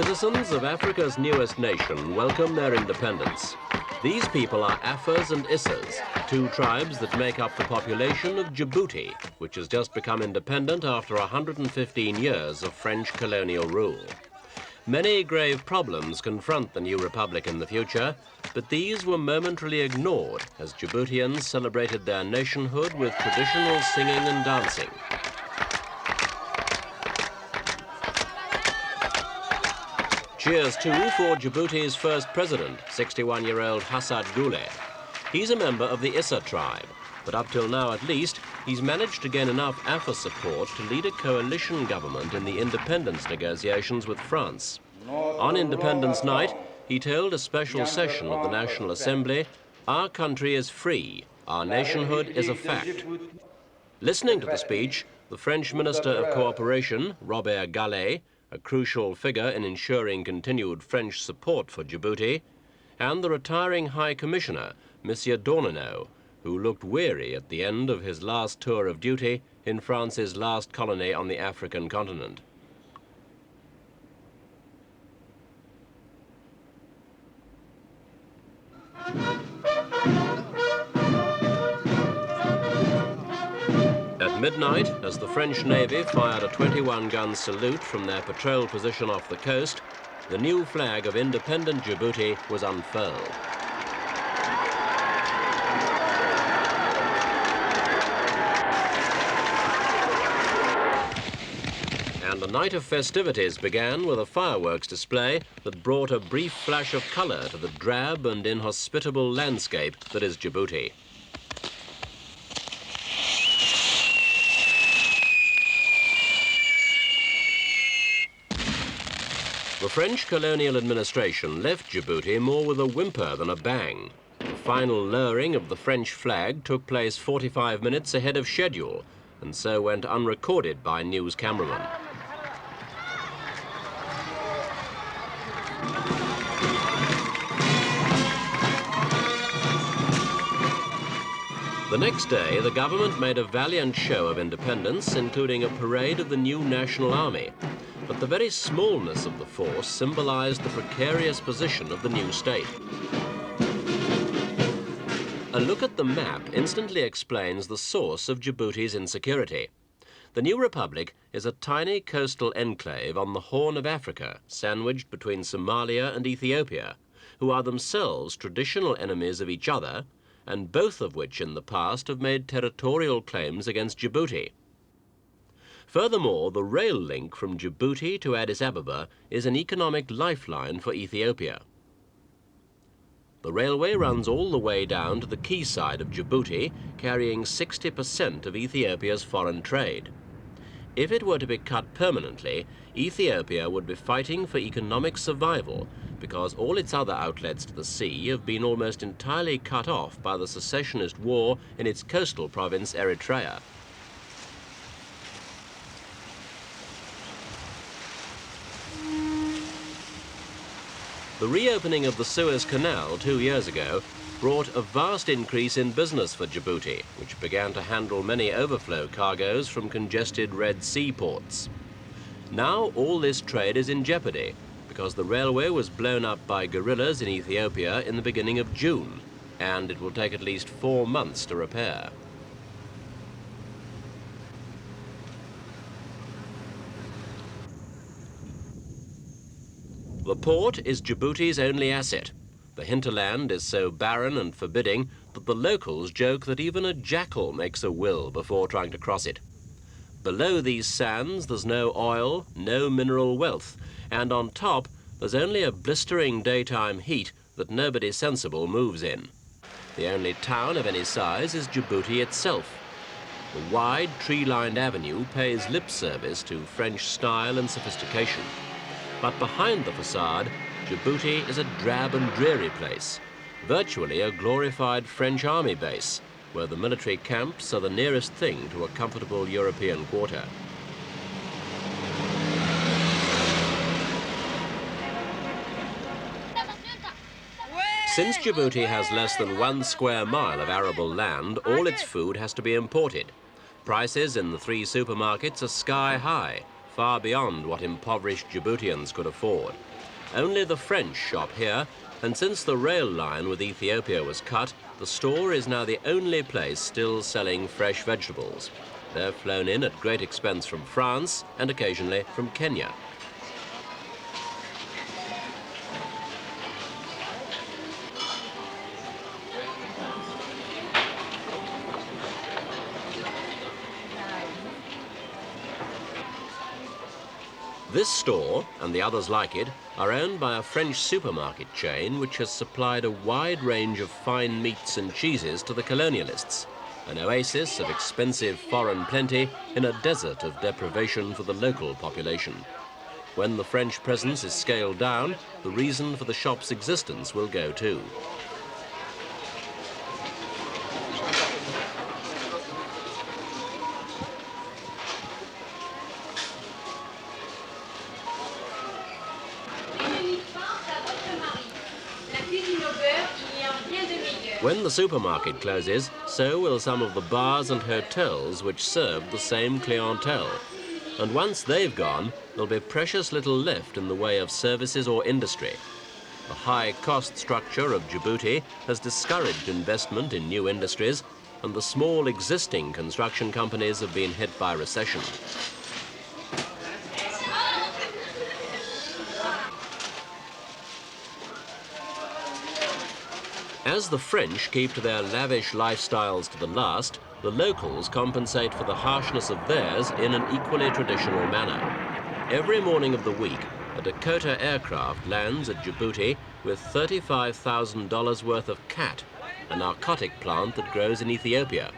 Citizens of Africa's newest nation welcome their independence. These people are Afars and Issas, two tribes that make up the population of Djibouti, which has just become independent after 115 years of French colonial rule. Many grave problems confront the new republic in the future, but these were momentarily ignored as Djiboutians celebrated their nationhood with traditional singing and dancing. Cheers too for Djibouti's first president, 61-year-old Hassad Gule. He's a member of the Issa tribe, but up till now at least, he's managed to gain enough Afar support to lead a coalition government in the independence negotiations with France. On Independence Night, he told a special session of the National Assembly, "Our country is free, our nationhood is a fact." Listening to the speech, the French Minister of Cooperation, Robert Gallet, a crucial figure in ensuring continued French support for Djibouti, and the retiring High Commissioner, Monsieur Dornano, who looked weary at the end of his last tour of duty in France's last colony on the African continent. At midnight, as the French Navy fired a 21-gun salute from their patrol position off the coast, the new flag of independent Djibouti was unfurled. And the night of festivities began with a fireworks display that brought a brief flash of colour to the drab and inhospitable landscape that is Djibouti. The French colonial administration left Djibouti more with a whimper than a bang. The final lowering of the French flag took place 45 minutes ahead of schedule, and so went unrecorded by news cameramen. The next day, the government made a valiant show of independence, including a parade of the new National Army. But the very smallness of the force symbolized the precarious position of the new state. A look at the map instantly explains the source of Djibouti's insecurity. The new republic is a tiny coastal enclave on the Horn of Africa, sandwiched between Somalia and Ethiopia, who are themselves traditional enemies of each other, and both of which in the past have made territorial claims against Djibouti. Furthermore, the rail link from Djibouti to Addis Ababa is an economic lifeline for Ethiopia. The railway runs all the way down to the quayside of Djibouti, carrying 60% of Ethiopia's foreign trade. If it were to be cut permanently, Ethiopia would be fighting for economic survival because all its other outlets to the sea have been almost entirely cut off by the secessionist war in its coastal province Eritrea. The reopening of the Suez Canal 2 years ago brought a vast increase in business for Djibouti, which began to handle many overflow cargoes from congested Red Sea ports. Now all this trade is in jeopardy because the railway was blown up by guerrillas in Ethiopia in the beginning of June, and it will take at least 4 months to repair. The port is Djibouti's only asset. The hinterland is so barren and forbidding that the locals joke that even a jackal makes a will before trying to cross it. Below these sands, there's no oil, no mineral wealth, and on top, there's only a blistering daytime heat that nobody sensible moves in. The only town of any size is Djibouti itself. The wide, tree-lined avenue pays lip service to French style and sophistication. But behind the facade, Djibouti is a drab and dreary place, virtually a glorified French army base, where the military camps are the nearest thing to a comfortable European quarter. Since Djibouti has less than 1 square mile of arable land, all its food has to be imported. Prices in the 3 supermarkets are sky high, far beyond what impoverished Djiboutians could afford. Only the French shop here, and since the rail line with Ethiopia was cut, the store is now the only place still selling fresh vegetables. They're flown in at great expense from France and occasionally from Kenya. This store, and the others like it, are owned by a French supermarket chain which has supplied a wide range of fine meats and cheeses to the colonialists, an oasis of expensive foreign plenty in a desert of deprivation for the local population. When the French presence is scaled down, the reason for the shop's existence will go too. When the supermarket closes, so will some of the bars and hotels which served the same clientele. And once they've gone, there'll be precious little left in the way of services or industry. The high cost structure of Djibouti has discouraged investment in new industries, and the small existing construction companies have been hit by recession. As the French keep to their lavish lifestyles to the last, the locals compensate for the harshness of theirs in an equally traditional manner. Every morning of the week, a Dakota aircraft lands at Djibouti with $35,000 worth of cat, a narcotic plant that grows in Ethiopia.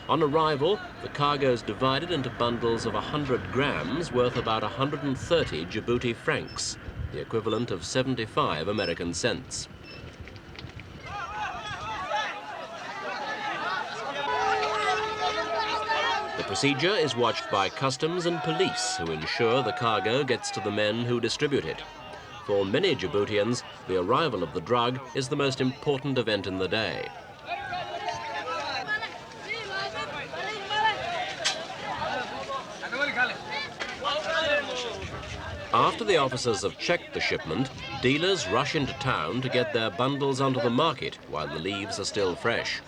On arrival, the cargo is divided into bundles of 100 grams worth about 130 Djibouti francs, the equivalent of 75 American cents. The procedure is watched by customs and police who ensure the cargo gets to the men who distribute it. For many Djiboutians, the arrival of the drug is the most important event in the day. After the officers have checked the shipment, dealers rush into town to get their bundles onto the market while the leaves are still fresh.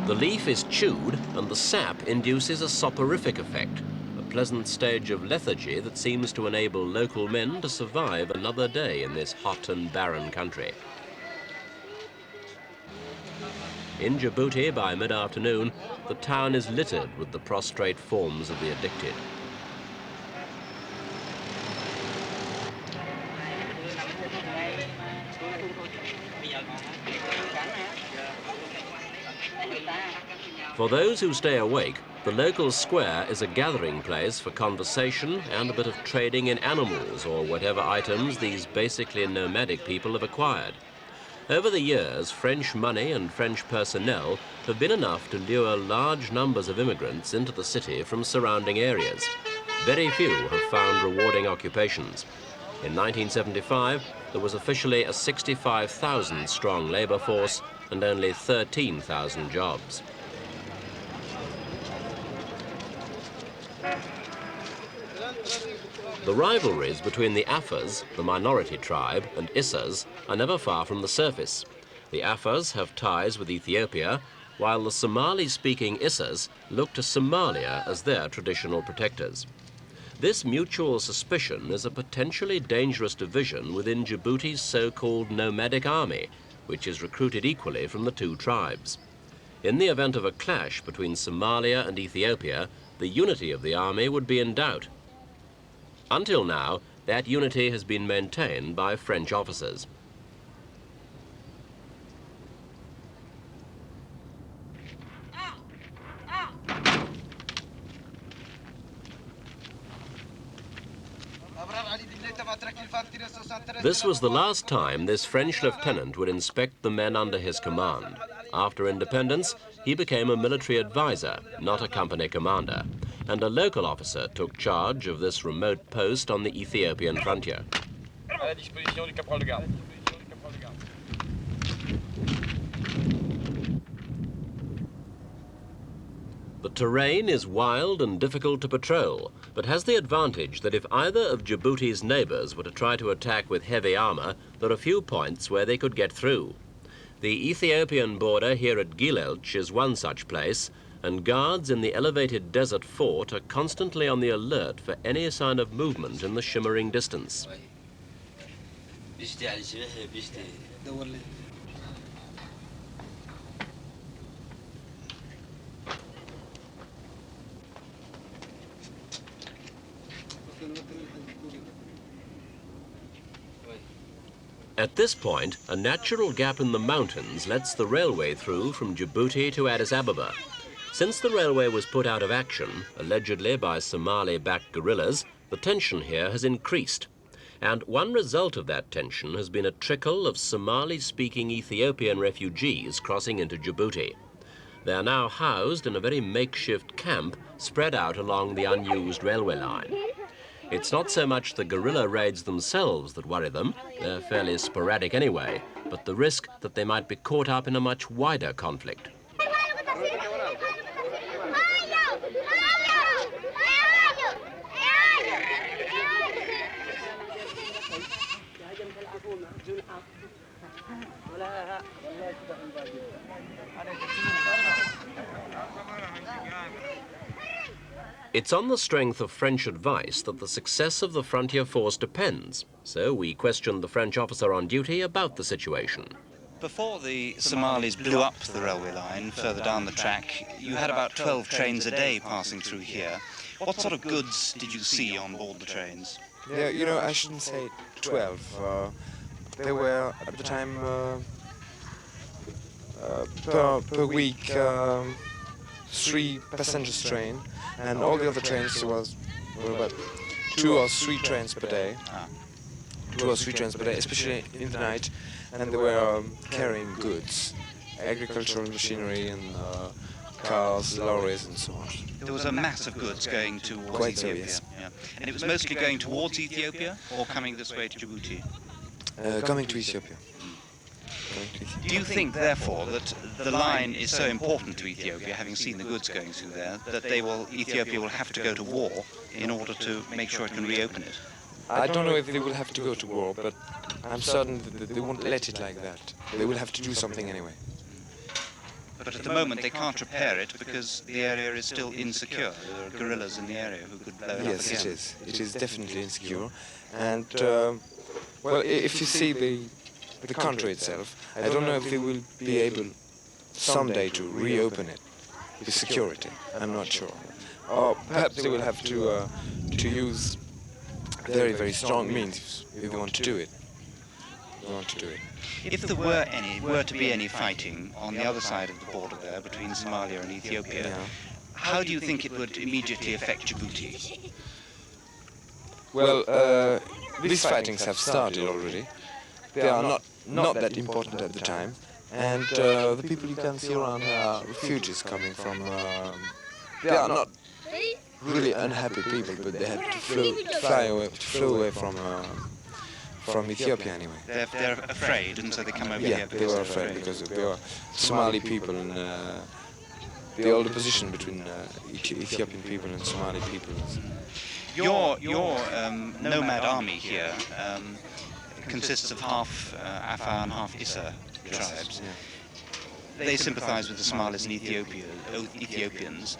The leaf is chewed and the sap induces a soporific effect, a pleasant stage of lethargy that seems to enable local men to survive another day in this hot and barren country. In Djibouti, by mid-afternoon, the town is littered with the prostrate forms of the addicted. For those who stay awake, the local square is a gathering place for conversation and a bit of trading in animals or whatever items these basically nomadic people have acquired. Over the years, French money and French personnel have been enough to lure large numbers of immigrants into the city from surrounding areas. Very few have found rewarding occupations. In 1975, there was officially a 65,000-strong labour force and only 13,000 jobs. The rivalries between the Afars, the minority tribe, and Issas are never far from the surface. The Afars have ties with Ethiopia, while the Somali-speaking Issas look to Somalia as their traditional protectors. This mutual suspicion is a potentially dangerous division within Djibouti's so-called nomadic army, which is recruited equally from the two tribes. In the event of a clash between Somalia and Ethiopia, the unity of the army would be in doubt. Until now, that unity has been maintained by French officers. This was the last time this French lieutenant would inspect the men under his command. After independence, he became a military advisor, not a company commander, and a local officer took charge of this remote post on the Ethiopian frontier. The terrain is wild and difficult to patrol, but has the advantage that if either of Djibouti's neighbours were to try to attack with heavy armour, there are few points where they could get through. The Ethiopian border here at Gilelch is one such place, and guards in the elevated desert fort are constantly on the alert for any sign of movement in the shimmering distance. At this point, a natural gap in the mountains lets the railway through from Djibouti to Addis Ababa. Since the railway was put out of action, allegedly by Somali-backed guerrillas, the tension here has increased. And one result of that tension has been a trickle of Somali-speaking Ethiopian refugees crossing into Djibouti. They are now housed in a very makeshift camp spread out along the unused railway line. It's not so much the guerrilla raids themselves that worry them, they're fairly sporadic anyway, but the risk that they might be caught up in a much wider conflict. It's on the strength of French advice that the success of the frontier force depends, so we questioned the French officer on duty about the situation. Before the Somalis blew up the railway line further down the track, you had about 12 trains a day passing through here. What sort of goods did you see on board the trains? Yeah, you know, I shouldn't say 12. There were, at the time, per week, 3 passengers train, and all the other trains were about 2 or 3 trains per day. 2 or 3 trains per day, especially in the night, and they were carrying goods, agricultural machinery and cars, lorries and so on. There was a mass of goods going towards Quite so, Ethiopia. yes. Yeah. And it was mostly going towards Ethiopia or coming this way to Djibouti? Coming to Ethiopia. Do you think, therefore, that the line is so important to Ethiopia, having seen the goods going through there, that Ethiopia will have to go to war in order to make sure it can reopen it? I don't know if they will have to go to war, but I'm certain that they won't let it like that. They will have to do something anyway. But at the moment they can't repair it because the area is still insecure. There are guerrillas in the area who could blow it up again. Yes, it is. It is definitely insecure. And, well, if you see the country itself, I don't know if they will be able someday to reopen it with security. I'm not sure. Or perhaps they will have to use very, very strong means if they want to do it. If there were to be any fighting on the other side of the border there between Somalia and Ethiopia, how do you think it would immediately affect Djibouti? Well, these fightings have started already. They are not that important at the time, and the people you can see around are refugees coming from. They are not really unhappy people, but they had to flow away from Ethiopia anyway. They're afraid, and so they come over here. Yeah, they were afraid because they were Somali people, and the older position between Ethiopian people and Somali people. Your nomad army here consists of half Afar and half Issas tribes. Yeah. They sympathize with the Somalis and Ethiopians.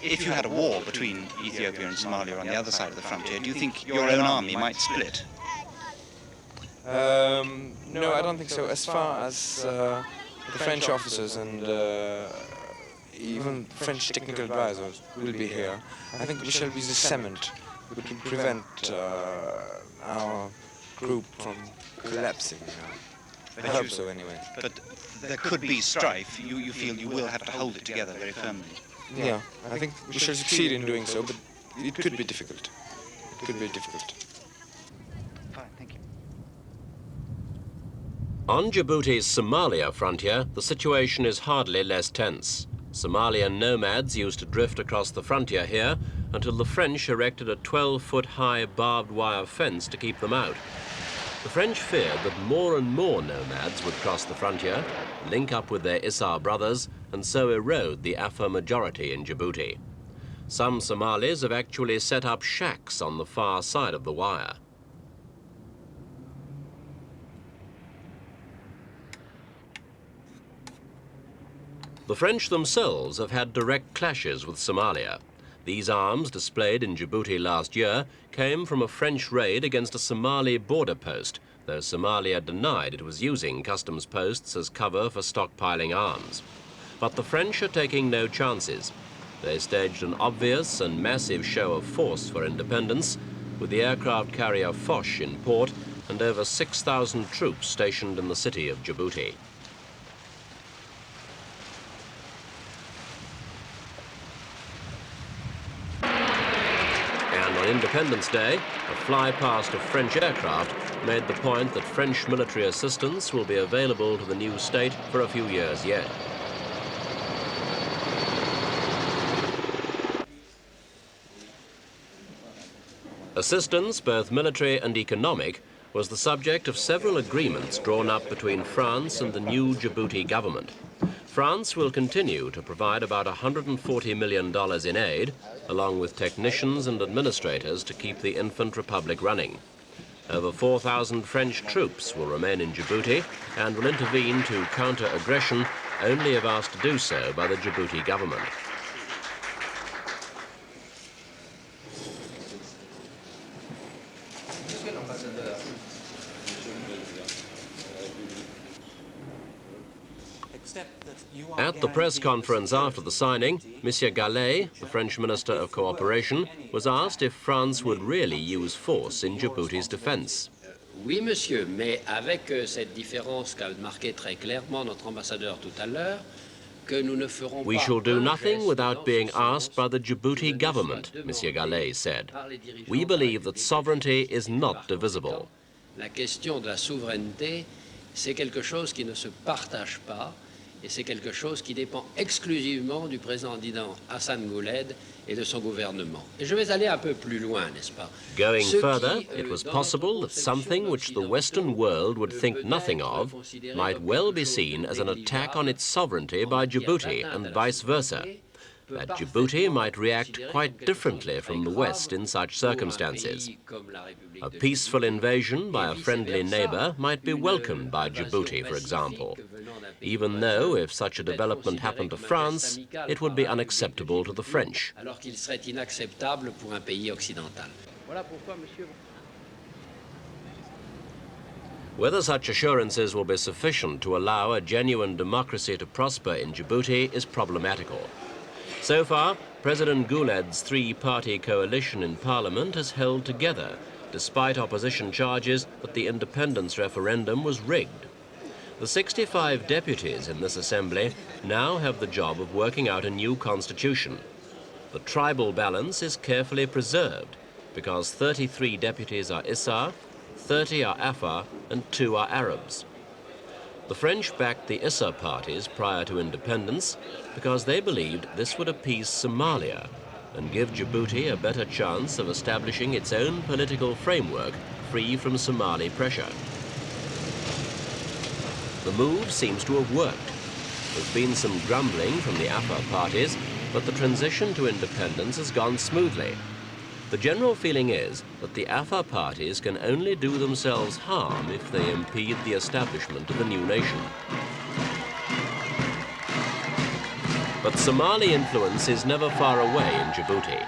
If you had a war between Ethiopia and Somalia on the other side of the frontier, do you think your own army might split? No, I don't think so. As far as the French officers and even French technical advisors will be here, I think we shall be the cement which will prevent our group from collapsing. I hope so anyway. But there could be strife. You feel you will have to hold it together very firmly. Yeah, I think we shall succeed in doing so, but it could be difficult. Fine, thank you. On Djibouti's Somalia frontier, the situation is hardly less tense. Somalian nomads used to drift across the frontier here until the French erected a 12-foot-high barbed wire fence to keep them out. The French feared that more and more nomads would cross the frontier, link up with their Issar brothers, and so erode the Afar majority in Djibouti. Some Somalis have actually set up shacks on the far side of the wire. The French themselves have had direct clashes with Somalia. These arms, displayed in Djibouti last year, came from a French raid against a Somali border post, though Somalia denied it was using customs posts as cover for stockpiling arms. But the French are taking no chances. They staged an obvious and massive show of force for independence, with the aircraft carrier Foch in port and over 6,000 troops stationed in the city of Djibouti. On Independence Day, a flypast of French aircraft made the point that French military assistance will be available to the new state for a few years yet. Assistance, both military and economic, was the subject of several agreements drawn up between France and the new Djibouti government. France will continue to provide about $140 million in aid, along with technicians and administrators to keep the infant republic running. Over 4,000 French troops will remain in Djibouti and will intervene to counter aggression only if asked to do so by the Djibouti government. At the press conference after the signing, Monsieur Gallet, the French Minister of Cooperation, was asked if France would really use force in Djibouti's defense. Oui, monsieur, mais avec cette différence qu'a marqué très clairement notre ambassadeur tout à l'heure, que nous ne ferons pas. We shall do nothing without being asked by the Djibouti government, Monsieur Gallet said. We believe that sovereignty is not divisible. La question de la souveraineté, c'est quelque chose qui ne se partage pas. Et c'est quelque chose qui dépend exclusivement du président Hassan Gouled et de son gouvernement. Et je vais aller un peu plus loin, n'est-ce pas? Going further, it was possible that something which the Western world would think nothing of might well be seen as an attack on its sovereignty by Djibouti and vice versa. That Djibouti might react quite differently from the West in such circumstances. A peaceful invasion by a friendly neighbour might be welcomed by Djibouti, for example, even though if such a development happened to France, it would be unacceptable to the French. Whether such assurances will be sufficient to allow a genuine democracy to prosper in Djibouti is problematical. So far, President Gouled's three-party coalition in parliament has held together, despite opposition charges that the independence referendum was rigged. The 65 deputies in this assembly now have the job of working out a new constitution. The tribal balance is carefully preserved because 33 deputies are Issar, 30 are Afar, and 2 are Arabs. The French backed the Issar parties prior to independence because they believed this would appease Somalia and give Djibouti a better chance of establishing its own political framework free from Somali pressure. The move seems to have worked. There's been some grumbling from the Afar parties, but the transition to independence has gone smoothly. The general feeling is that the Afar parties can only do themselves harm if they impede the establishment of the new nation. But Somali influence is never far away in Djibouti.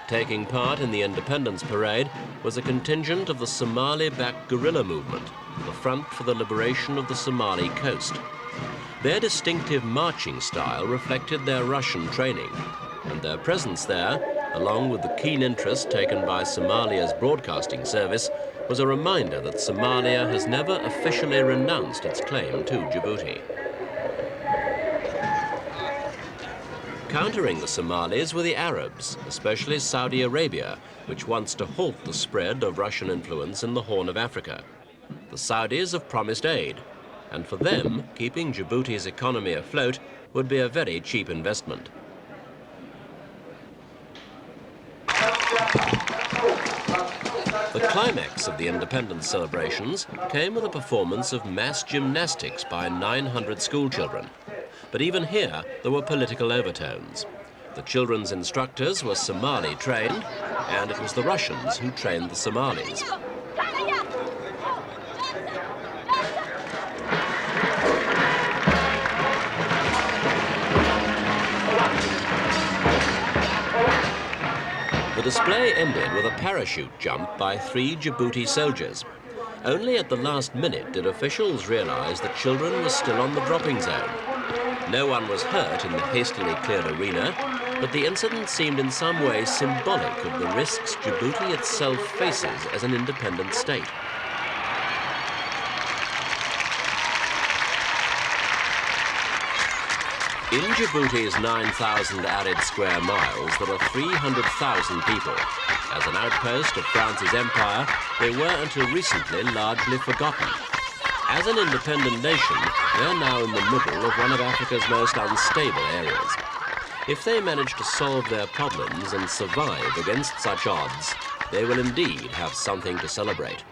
Taking part in the independence parade was a contingent of the Somali-backed guerrilla movement, the Front for the Liberation of the Somali Coast. Their distinctive marching style reflected their Russian training, and their presence there, along with the keen interest taken by Somalia's broadcasting service, was a reminder that Somalia has never officially renounced its claim to Djibouti. Countering the Somalis were the Arabs, especially Saudi Arabia, which wants to halt the spread of Russian influence in the Horn of Africa. The Saudis have promised aid, and for them, keeping Djibouti's economy afloat would be a very cheap investment. The climax of the independence celebrations came with a performance of mass gymnastics by 900 schoolchildren. But even here, there were political overtones. The children's instructors were Somali trained, and it was the Russians who trained the Somalis. The display ended with a parachute jump by 3 Djibouti soldiers. Only at the last minute did officials realize that children were still on the dropping zone. No one was hurt in the hastily cleared arena, but the incident seemed in some way symbolic of the risks Djibouti itself faces as an independent state. In Djibouti's 9,000 arid square miles, there are 300,000 people. As an outpost of France's empire, they were until recently largely forgotten. As an independent nation, they're now in the middle of one of Africa's most unstable areas. If they manage to solve their problems and survive against such odds, they will indeed have something to celebrate.